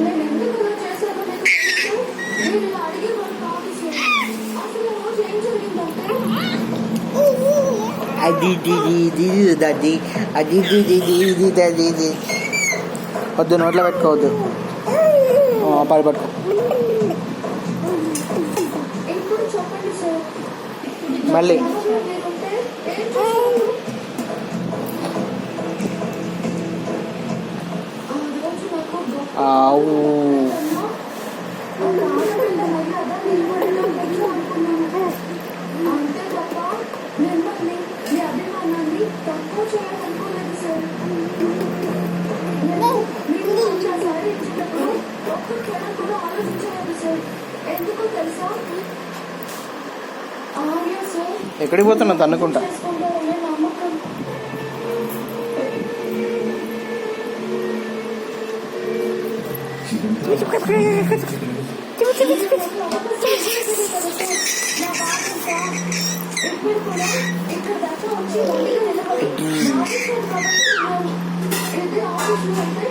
నేను ఎందుకు ఇలా చేశానో మీకు తెలుసు. నేను ఇలా అడిగే వాళ్ళు కాదు సార్. అసలు ఆ రోజు ఏం జరిగిందంటే వద్దు, నోట్లో పెట్టుకోవద్దు. పట్టుకో. ఇప్పుడు చెప్పండి సార్. మళ్ళీ మీరుంటే ఏం చేస్తారు? ఆ రోజు నాకు గొప్ప ఆవు అంతే తప్ప మిమ్మల్ని మీ అభిమానాన్ని తక్కువ చేయాలనుకోలేదు సార్. మీరు ఒక్కసారి ఇచ్చినప్పుడు ఒక్క క్షణం కూడా ఆలోచించలేదు సార్. ఎందుకో తెలుసా? ఆర్య సార్ ఎక్కడికి పోతున్నా తన్నుకుంటా. చేసుకుంటారనే నమ్మకం. ఇప్పుడు కూడా ఇక్కడ దాకా వచ్చి ఒంటిగా నిలబడి ఆఫీస్ కాబట్టి ఇది ఆఫీస్ అంటే